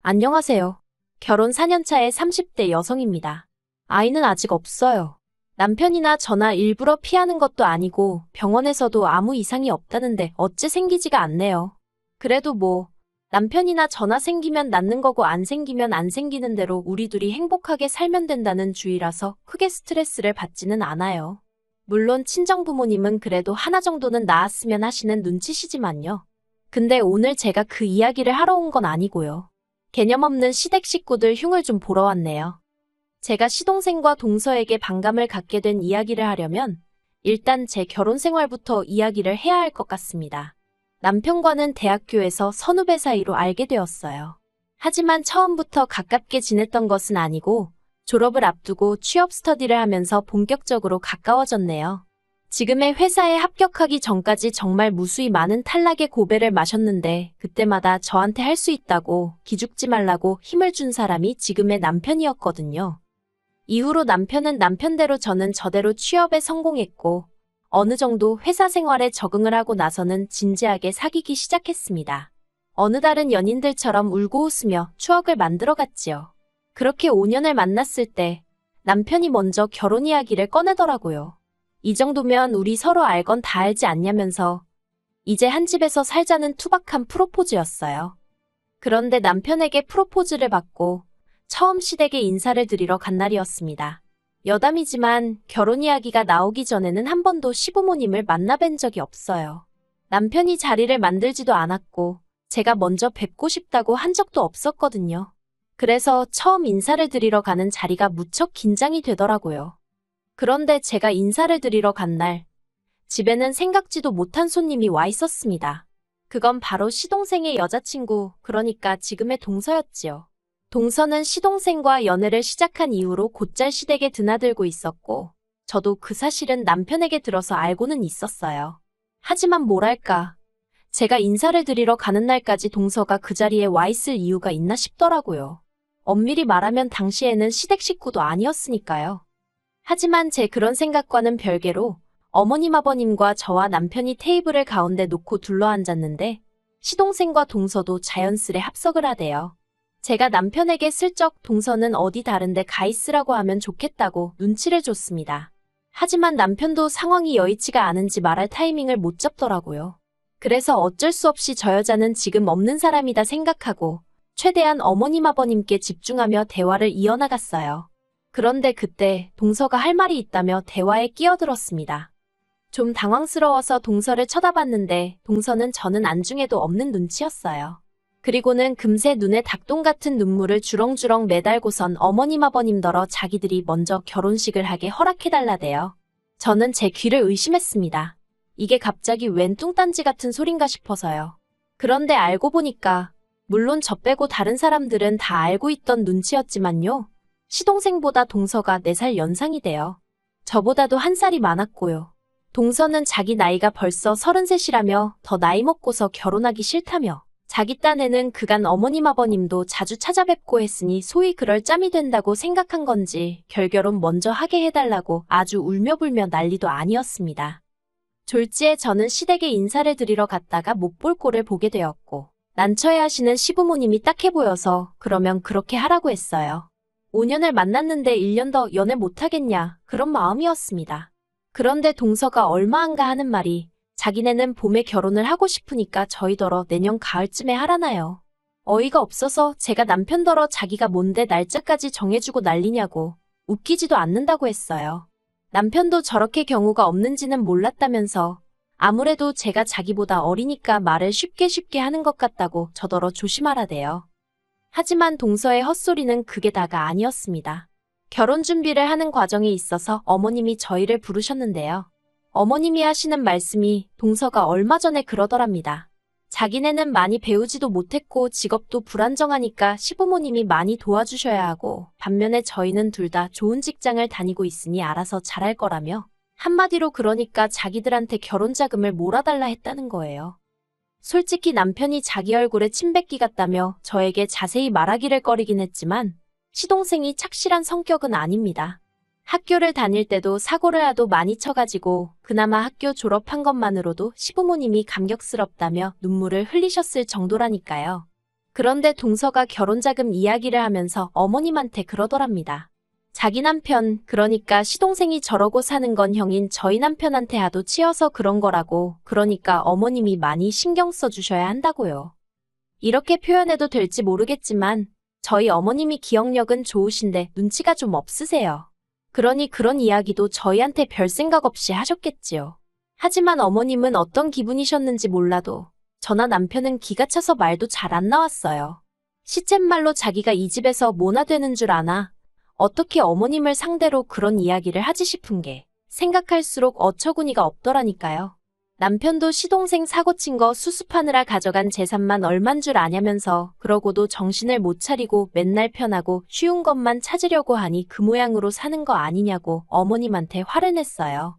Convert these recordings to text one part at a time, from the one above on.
안녕하세요. 결혼 4년차의 30대 여성입니다. 아이는 아직 없어요. 남편이나 저나 일부러 피하는 것도 아니고 병원에서도 아무 이상이 없다는데 어째 생기지가 않네요. 그래도 남편이나 저나 생기면 낳는 거고 안 생기면 안 생기는 대로 우리 둘이 행복하게 살면 된다는 주의라서 크게 스트레스를 받지는 않아요. 물론 친정부모님은 그래도 하나 정도는 낳았으면 하시는 눈치시지만요. 근데 오늘 제가 그 이야기를 하러 온 건 아니고요. 개념 없는 시댁 식구들 흉을 좀 보러 왔네요. 제가 시동생과 동서에게 반감을 갖게 된 이야기를 하려면 일단 제 결혼 생활부터 이야기를 해야 할 것 같습니다. 남편과는 대학교에서 선후배 사이로 알게 되었어요. 하지만 처음부터 가깝게 지냈던 것은 아니고 졸업을 앞두고 취업 스터디를 하면서 본격적으로 가까워졌네요. 지금의 회사에 합격하기 전까지 정말 무수히 많은 탈락의 고배를 마셨는데 그때마다 저한테 할 수 있다고 기죽지 말라고 힘을 준 사람이 지금의 남편이었거든요. 이후로 남편은 남편대로 저는 저대로 취업에 성공했고 어느 정도 회사 생활에 적응을 하고 나서는 진지하게 사귀기 시작했습니다. 어느 다른 연인들처럼 울고 웃으며 추억을 만들어갔지요. 그렇게 5년을 만났을 때 남편이 먼저 결혼 이야기를 꺼내더라고요. 이 정도면 우리 서로 알건 다 알지 않냐면서 이제 한 집에서 살자는 투박한 프로포즈였어요. 그런데 남편에게 프로포즈를 받고 처음 시댁에 인사를 드리러 간 날이었습니다. 여담이지만 결혼 이야기가 나오기 전에는 한 번도 시부모님을 만나뵌 적이 없어요. 남편이 자리를 만들지도 않았고 제가 먼저 뵙고 싶다고 한 적도 없었거든요. 그래서 처음 인사를 드리러 가는 자리가 무척 긴장이 되더라고요. 그런데 제가 인사를 드리러 간 날, 집에는 생각지도 못한 손님이 와 있었습니다. 그건 바로 시동생의 여자친구, 그러니까 지금의 동서였지요. 동서는 시동생과 연애를 시작한 이후로 곧잘 시댁에 드나들고 있었고, 저도 그 사실은 남편에게 들어서 알고는 있었어요. 하지만 뭐랄까, 제가 인사를 드리러 가는 날까지 동서가 그 자리에 와 있을 이유가 있나 싶더라고요. 엄밀히 말하면 당시에는 시댁 식구도 아니었으니까요. 하지만 제 그런 생각과는 별개로 어머님 아버님과 저와 남편이 테이블을 가운데 놓고 둘러앉았는데 시동생과 동서도 자연스레 합석을 하대요. 제가 남편에게 슬쩍 동서는 어디 다른데 가 있으라고 하면 좋겠다고 눈치를 줬습니다. 하지만 남편도 상황이 여의치가 않은지 말할 타이밍을 못 잡더라고요. 그래서 어쩔 수 없이 저 여자는 지금 없는 사람이다 생각하고 최대한 어머님 아버님께 집중하며 대화를 이어나갔어요. 그런데 그때 동서가 할 말이 있다며 대화에 끼어들었습니다. 좀 당황스러워서 동서를 쳐다봤는데 동서는 저는 안중에도 없는 눈치였어요. 그리고는 금세 눈에 닭똥 같은 눈물을 주렁주렁 매달고선 어머님 아버님더러 자기들이 먼저 결혼식을 하게 허락해달라대요. 저는 제 귀를 의심했습니다. 이게 갑자기 웬 뚱딴지 같은 소린가 싶어서요. 그런데 알고 보니까 물론 저 빼고 다른 사람들은 다 알고 있던 눈치였지만요. 시동생보다 동서가 4살 연상이 돼요. 저보다도 한 살이 많았고요. 동서는 자기 나이가 벌써 33이라며 더 나이 먹고서 결혼하기 싫다며 자기 딴에는 그간 어머님 아버님도 자주 찾아뵙고 했으니 소위 그럴 짬이 된다고 생각한 건지 결결혼 먼저 하게 해달라고 아주 울며불며 난리도 아니었습니다. 졸지에 저는 시댁에 인사를 드리러 갔다가 못 볼 꼴을 보게 되었고 난처해하시는 시부모님이 딱해 보여서 그러면 그렇게 하라고 했어요. 5년을 만났는데 1년 더 연애 못하겠냐 그런 마음이었습니다. 그런데 동서가 얼마 안가 하는 말이 자기네는 봄에 결혼을 하고 싶으니까 저희더러 내년 가을쯤에 하라나요. 어이가 없어서 제가 남편더러 자기가 뭔데 날짜까지 정해주고 난리냐고 웃기지도 않는다고 했어요. 남편도 저렇게 경우가 없는지는 몰랐다면서 아무래도 제가 자기보다 어리니까 말을 쉽게 하는 것 같다고 저더러 조심하라대요. 하지만 동서의 헛소리는 그게 다가 아니었습니다. 결혼 준비를 하는 과정에 있어서 어머님이 저희를 부르셨는데요. 어머님이 하시는 말씀이 동서가 얼마 전에 그러더랍니다. 자기네는 많이 배우지도 못했고 직업도 불안정하니까 시부모님이 많이 도와주셔야 하고 반면에 저희는 둘 다 좋은 직장을 다니고 있으니 알아서 잘할 거라며 한마디로 그러니까 자기들한테 결혼 자금을 몰아달라 했다는 거예요. 솔직히 남편이 자기 얼굴에 침 뱉기 같다며 저에게 자세히 말하기를 꺼리긴 했지만 시동생이 착실한 성격은 아닙니다. 학교를 다닐 때도 사고를 하도 많이 쳐가지고 그나마 학교 졸업한 것만으로도 시부모님이 감격스럽다며 눈물을 흘리셨을 정도라니까요. 그런데 동서가 결혼자금 이야기를 하면서 어머님한테 그러더랍니다. 자기 남편, 그러니까 시동생이 저러고 사는 건 형인 저희 남편한테 하도 치여서 그런 거라고, 그러니까 어머님이 많이 신경 써주셔야 한다고요. 이렇게 표현해도 될지 모르겠지만 저희 어머님이 기억력은 좋으신데 눈치가 좀 없으세요. 그러니 그런 이야기도 저희한테 별 생각 없이 하셨겠지요. 하지만 어머님은 어떤 기분이셨는지 몰라도 저나 남편은 기가 차서 말도 잘 안 나왔어요. 시쳇말로 자기가 이 집에서 뭐나 되는 줄 아나 어떻게 어머님을 상대로 그런 이야기를 하지 싶은 게 생각할수록 어처구니가 없더라니까요. 남편도 시동생 사고친 거 수습하느라 가져간 재산만 얼만 줄 아냐면서 그러고도 정신을 못 차리고 맨날 편하고 쉬운 것만 찾으려고 하니 그 모양으로 사는 거 아니냐고 어머님한테 화를 냈어요.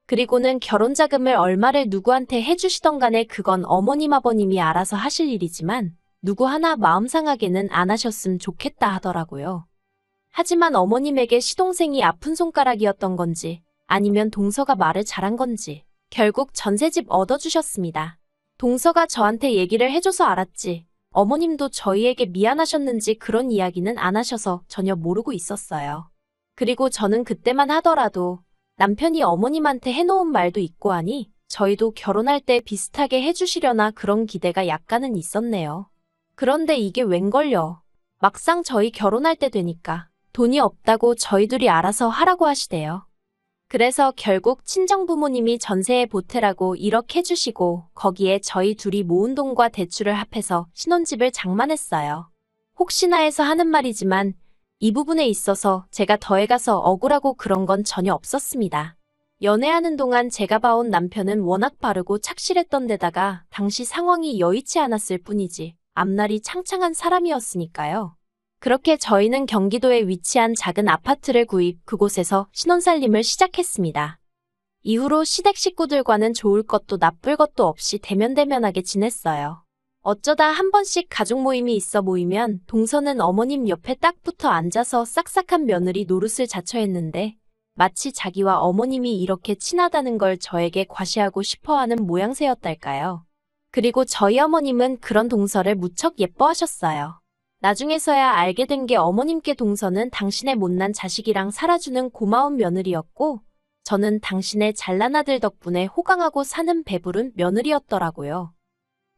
그리고는 결혼자금을 얼마를 누구한테 해주시던 간에 그건 어머님 아버님이 알아서 하실 일이지만 누구 하나 마음 상하게는 안 하셨음 좋겠다 하더라고요. 하지만 어머님에게 시동생이 아픈 손가락이었던 건지 아니면 동서가 말을 잘한 건지 결국 전셋집 얻어주셨습니다. 동서가 저한테 얘기를 해줘서 알았지 어머님도 저희에게 미안하셨는지 그런 이야기는 안 하셔서 전혀 모르고 있었어요. 그리고 저는 그때만 하더라도 남편이 어머님한테 해놓은 말도 있고 하니 저희도 결혼할 때 비슷하게 해주시려나 그런 기대가 약간은 있었네요. 그런데 이게 웬걸요. 막상 저희 결혼할 때 되니까 돈이 없다고 저희 둘이 알아서 하라고 하시대요. 그래서 결국 친정부모님이 전세에 보태라고 1억 해주시고 거기에 저희 둘이 모은 돈과 대출을 합해서 신혼집을 장만했어요. 혹시나 해서 하는 말이지만 이 부분에 있어서 제가 더해가서 억울하고 그런 건 전혀 없었습니다. 연애하는 동안 제가 봐온 남편은 워낙 바르고 착실했던 데다가 당시 상황이 여의치 않았을 뿐이지 앞날이 창창한 사람이었으니까요. 그렇게 저희는 경기도에 위치한 작은 아파트를 구입, 그곳에서 신혼살림을 시작했습니다. 이후로 시댁 식구들과는 좋을 것도 나쁠 것도 없이 대면대면하게 지냈어요. 어쩌다 한 번씩 가족 모임이 있어 모이면 동서는 어머님 옆에 딱 붙어 앉아서 싹싹한 며느리 노릇을 자처했는데 마치 자기와 어머님이 이렇게 친하다는 걸 저에게 과시하고 싶어하는 모양새였달까요. 그리고 저희 어머님은 그런 동서를 무척 예뻐하셨어요. 나중에서야 알게 된 게 어머님께 동서는 당신의 못난 자식이랑 살아주는 고마운 며느리였고 저는 당신의 잘난 아들 덕분에 호강하고 사는 배부른 며느리였더라고요.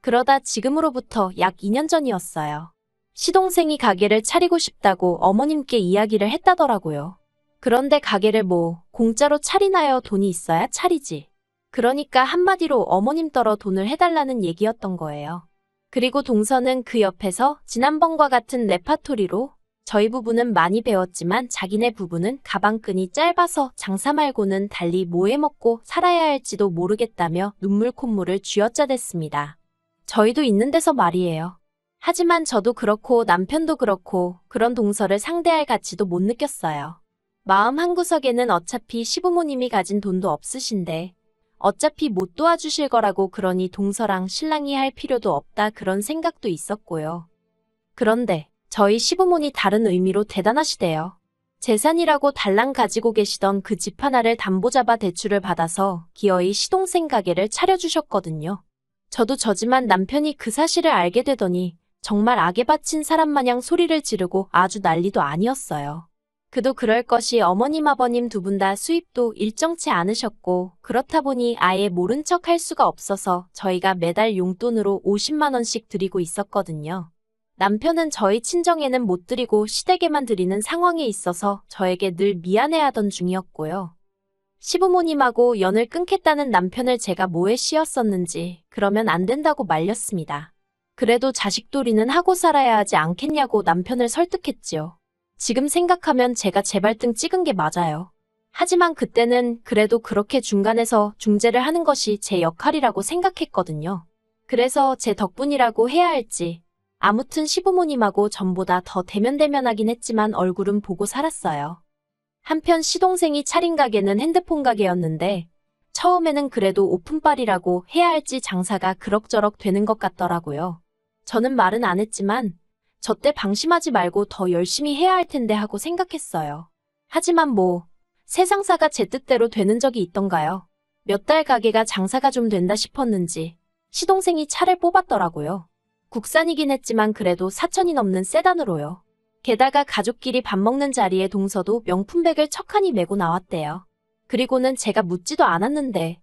그러다 지금으로부터 약 2년 전이었어요. 시동생이 가게를 차리고 싶다고 어머님께 이야기를 했다더라고요. 그런데 가게를 뭐 공짜로 차리나요? 돈이 있어야 차리지. 그러니까 한마디로 어머님 떨어 돈을 해달라는 얘기였던 거예요. 그리고 동서는 그 옆에서 지난번과 같은 레파토리로 저희 부부는 많이 배웠지만 자기네 부부는 가방끈이 짧아서 장사 말고는 달리 뭐 해먹고 살아야 할지도 모르겠다며 눈물 콧물을 쥐어짜댔습니다. 저희도 있는 데서 말이에요. 하지만 저도 그렇고 남편도 그렇고 그런 동서를 상대할 가치도 못 느꼈어요. 마음 한구석에는 어차피 시부모님이 가진 돈도 없으신데 어차피 못 도와주실 거라고 그러니 동서랑 신랑이 할 필요도 없다 그런 생각도 있었고요. 그런데 저희 시부모니 다른 의미로 대단하시대요. 재산이라고 달랑 가지고 계시던 그 집 하나를 담보 잡아 대출을 받아서 기어이 시동생 가게를 차려주셨거든요. 저도 저지만 남편이 그 사실을 알게 되더니 정말 악에 바친 사람 마냥 소리를 지르고 아주 난리도 아니었어요. 그도 그럴 것이 어머님 아버님 두 분 다 수입도 일정치 않으셨고 그렇다 보니 아예 모른 척 할 수가 없어서 저희가 매달 용돈으로 50만 원씩 드리고 있었거든요. 남편은 저희 친정에는 못 드리고 시댁에만 드리는 상황에 있어서 저에게 늘 미안해하던 중이었고요. 시부모님하고 연을 끊겠다는 남편을 제가 뭐에 씌었었는지 그러면 안 된다고 말렸습니다. 그래도 자식돌이는 하고 살아야 하지 않겠냐고 남편을 설득했지요. 지금 생각하면 제가 제 발등 찍은 게 맞아요. 하지만 그때는 그래도 그렇게 중간에서 중재를 하는 것이 제 역할이라고 생각했거든요. 그래서 제 덕분이라고 해야 할지 아무튼 시부모님하고 전보다 더 대면대면하긴 했지만 얼굴은 보고 살았어요. 한편 시동생이 차린 가게는 핸드폰 가게였는데 처음에는 그래도 오픈빨이라고 해야 할지 장사가 그럭저럭 되는 것 같더라고요. 저는 말은 안 했지만 저 때 방심하지 말고 더 열심히 해야 할 텐데 하고 생각했어요. 하지만 뭐 세상사가 제 뜻대로 되는 적이 있던가요? 몇 달 가게가 장사가 좀 된다 싶었는지 시동생이 차를 뽑았더라고요. 국산이긴 했지만 그래도 4천이 넘는 세단으로요. 게다가 가족끼리 밥 먹는 자리에 동서도 명품백을 척하니 메고 나왔대요. 그리고는 제가 묻지도 않았는데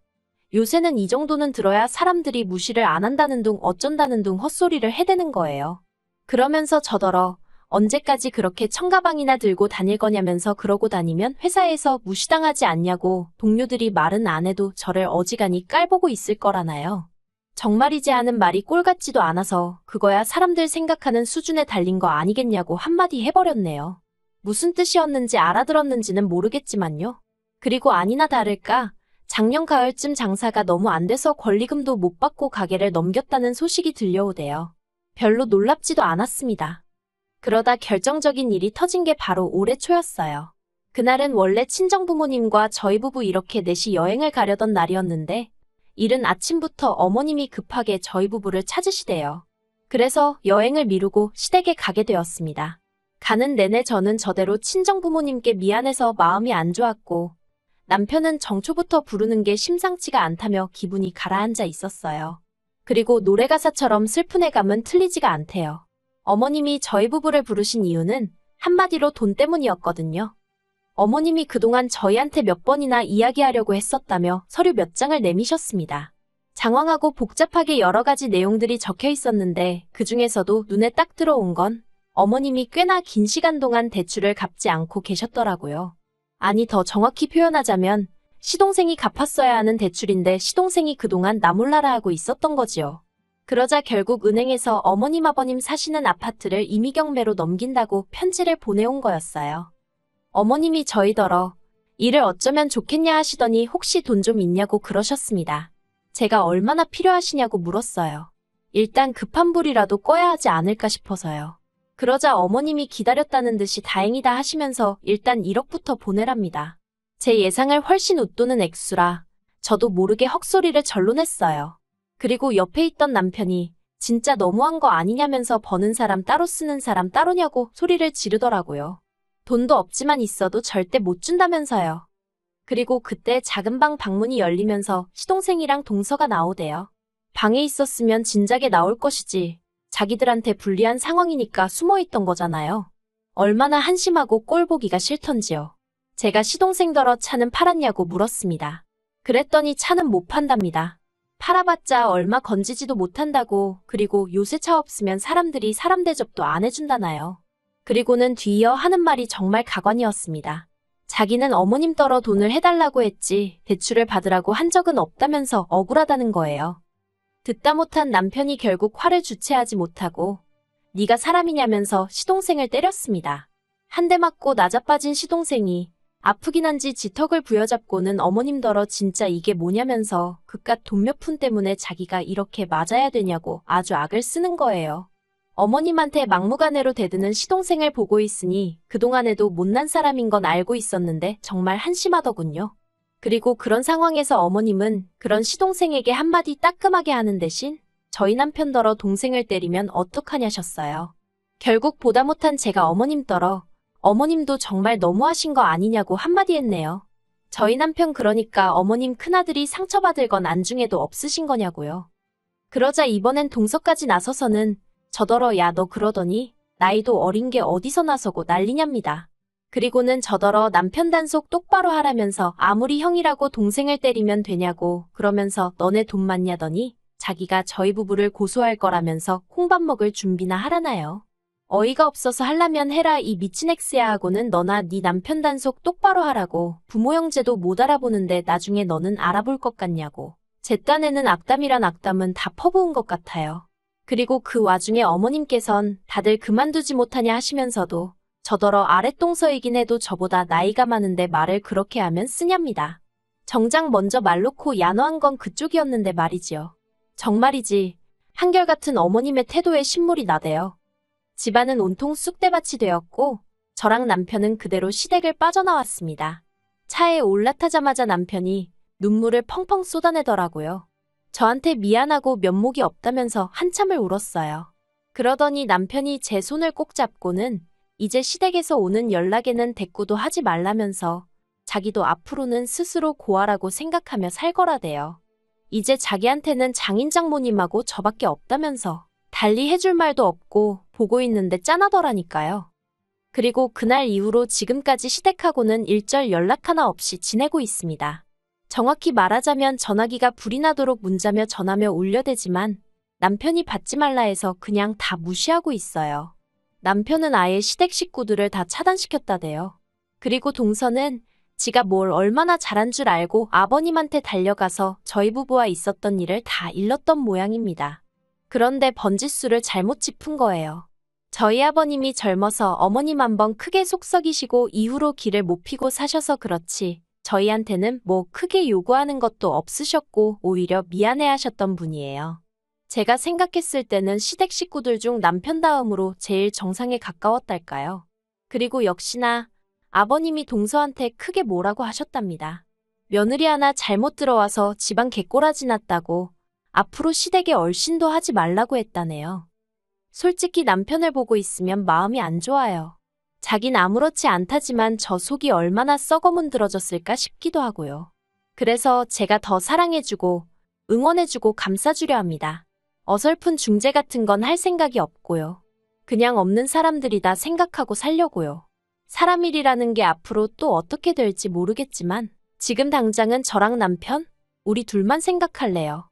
요새는 이 정도는 들어야 사람들이 무시를 안 한다는 둥 어쩐다는 둥 헛소리를 해대는 거예요. 그러면서 저더러 언제까지 그렇게 청가방이나 들고 다닐 거냐면서 그러고 다니면 회사에서 무시당하지 않냐고 동료들이 말은 안 해도 저를 어지간히 깔보고 있을 거라나요. 정말이지 하는 말이 꼴 같지도 않아서 그거야 사람들 생각하는 수준에 달린 거 아니겠냐고 한마디 해버렸네요. 무슨 뜻이었는지 알아들었는지는 모르겠지만요. 그리고 아니나 다를까 작년 가을쯤 장사가 너무 안 돼서 권리금도 못 받고 가게를 넘겼다는 소식이 들려오대요. 별로 놀랍지도 않았습니다. 그러다 결정적인 일이 터진 게 바로 올해 초였어요. 그날은 원래 친정부모님과 저희 부부 이렇게 넷이 여행을 가려던 날이었는데 이른 아침부터 어머님이 급하게 저희 부부를 찾으시대요. 그래서 여행을 미루고 시댁에 가게 되었습니다. 가는 내내 저는 저대로 친정부모님께 미안해서 마음이 안 좋았고 남편은 정초부터 부르는 게 심상치가 않다며 기분이 가라앉아 있었어요. 그리고 노래 가사처럼 슬픈 애감은 틀리지가 않대요. 어머님이 저희 부부를 부르신 이유는 한마디로 돈 때문이었거든요. 어머님이 그동안 저희한테 몇 번이나 이야기하려고 했었다며 서류 몇 장을 내미셨습니다. 장황하고 복잡하게 여러 가지 내용들이 적혀 있었는데 그 중에서도 눈에 딱 들어온 건 어머님이 꽤나 긴 시간 동안 대출을 갚지 않고 계셨더라고요. 아니 더 정확히 표현하자면 시동생이 갚았어야 하는 대출인데 시동생이 그동안 나 몰라라 하고 있었던 거지요. 그러자 결국 은행에서 어머님 아버님 사시는 아파트를 임의경매로 넘긴다고 편지를 보내온 거였어요. 어머님이 저희더러 일을 어쩌면 좋겠냐 하시더니 혹시 돈 좀 있냐고 그러셨습니다. 제가 얼마나 필요하시냐고 물었어요. 일단 급한 불이라도 꺼야 하지 않을까 싶어서요. 그러자 어머님이 기다렸다는 듯이 다행이다 하시면서 일단 1억부터 보내랍니다. 제 예상을 훨씬 웃도는 액수라 저도 모르게 헛소리를 절로 냈어요. 그리고 옆에 있던 남편이 진짜 너무한 거 아니냐면서 버는 사람 따로 쓰는 사람 따로냐고 소리를 지르더라고요. 돈도 없지만 있어도 절대 못 준다면서요. 그리고 그때 작은 방 방문이 열리면서 시동생이랑 동서가 나오대요. 방에 있었으면 진작에 나올 것이지. 자기들한테 불리한 상황이니까 숨어있던 거잖아요. 얼마나 한심하고 꼴 보기가 싫던지요. 제가 시동생더러 차는 팔았냐고 물었습니다. 그랬더니 차는 못 판답니다. 팔아봤자 얼마 건지지도 못한다고. 그리고 요새 차 없으면 사람들이 사람 대접도 안 해준다나요. 그리고는 뒤이어 하는 말이 정말 가관이었습니다. 자기는 어머님 떨어 돈을 해달라고 했지 대출을 받으라고 한 적은 없다면서 억울하다는 거예요. 듣다 못한 남편이 결국 화를 주체하지 못하고 네가 사람이냐면서 시동생을 때렸습니다. 한 대 맞고 나자빠진 시동생이 아프긴 한지 지턱을 부여잡고는 어머님더러 진짜 이게 뭐냐면서 그깟 돈 몇 푼 때문에 자기가 이렇게 맞아야 되냐고 아주 악을 쓰는 거예요. 어머님한테 막무가내로 대드는 시동생을 보고 있으니 그동안에도 못난 사람인 건 알고 있었는데 정말 한심하더군요. 그리고 그런 상황에서 어머님은 그런 시동생에게 한마디 따끔하게 하는 대신 저희 남편더러 동생을 때리면 어떡하냐셨어요. 결국 보다 못한 제가 어머님더러 어머님도 정말 너무하신 거 아니냐고 한마디 했네요. 저희 남편 그러니까 어머님 큰아들이 상처받을 건 안중에도 없으신 거냐고요. 그러자 이번엔 동서까지 나서서는 저더러 야 너 그러더니 나이도 어린 게 어디서 나서고 난리냐입니다. 그리고는 저더러 남편 단속 똑바로 하라면서 아무리 형이라고 동생을 때리면 되냐고 그러면서 너네 돈 많냐더니 자기가 저희 부부를 고소할 거라면서 콩밥 먹을 준비나 하라나요. 어이가 없어서 하려면 해라 이 미친 엑스야 하고는 너나 네 남편 단속 똑바로 하라고 부모 형제도 못 알아보는데 나중에 너는 알아볼 것 같냐고. 제 딴에는 악담이란 악담은 다 퍼부은 것 같아요. 그리고 그 와중에 어머님께선 다들 그만두지 못하냐 하시면서도 저더러 아랫동서이긴 해도 저보다 나이가 많은데 말을 그렇게 하면 쓰냐입니다. 정작 먼저 말 놓고 야노한 건 그쪽이었는데 말이지요. 정말이지 한결같은 어머님의 태도에 신물이 나대요. 집안은 온통 쑥대밭이 되었고 저랑 남편은 그대로 시댁을 빠져나왔습니다. 차에 올라타자마자 남편이 눈물을 펑펑 쏟아내더라고요. 저한테 미안하고 면목이 없다면서 한참을 울었어요. 그러더니 남편이 제 손을 꼭 잡고는 이제 시댁에서 오는 연락에는 대꾸도 하지 말라면서 자기도 앞으로는 스스로 고아라고 생각하며 살 거라대요. 이제 자기한테는 장인 장모님하고 저밖에 없다면서 달리 해줄 말도 없고 보고 있는데 짠하더라니까요. 그리고 그날 이후로 지금까지 시댁하고는 일절 연락 하나 없이 지내고 있습니다. 정확히 말하자면 전화기가 불이 나도록 문자며 전화며 울려대지만 남편이 받지 말라 해서 그냥 다 무시하고 있어요. 남편은 아예 시댁 식구들을 다 차단시켰다대요. 그리고 동서는 지가 뭘 얼마나 잘한 줄 알고 아버님한테 달려가서 저희 부부와 있었던 일을 다 일렀던 모양입니다. 그런데 번짓수를 잘못 짚은 거예요. 저희 아버님이 젊어서 어머님 한번 크게 속썩이시고 이후로 길을 못 피고 사셔서 그렇지 저희한테는 뭐 크게 요구하는 것도 없으셨고 오히려 미안해하셨던 분이에요. 제가 생각했을 때는 시댁 식구들 중 남편 다음으로 제일 정상에 가까웠달까요. 그리고 역시나 아버님이 동서한테 크게 뭐라고 하셨답니다. 며느리 하나 잘못 들어와서 집안 개꼬라지 났다고 앞으로 시댁에 얼씬도 하지 말라고 했다네요. 솔직히 남편을 보고 있으면 마음이 안 좋아요. 자긴 아무렇지 않다지만 저 속이 얼마나 썩어문드러졌을까 싶기도 하고요. 그래서 제가 더 사랑해주고 응원해주고 감싸주려 합니다. 어설픈 중재 같은 건 할 생각이 없고요. 그냥 없는 사람들이다 생각하고 살려고요. 사람 일이라는 게 앞으로 또 어떻게 될지 모르겠지만 지금 당장은 저랑 남편, 우리 둘만 생각할래요.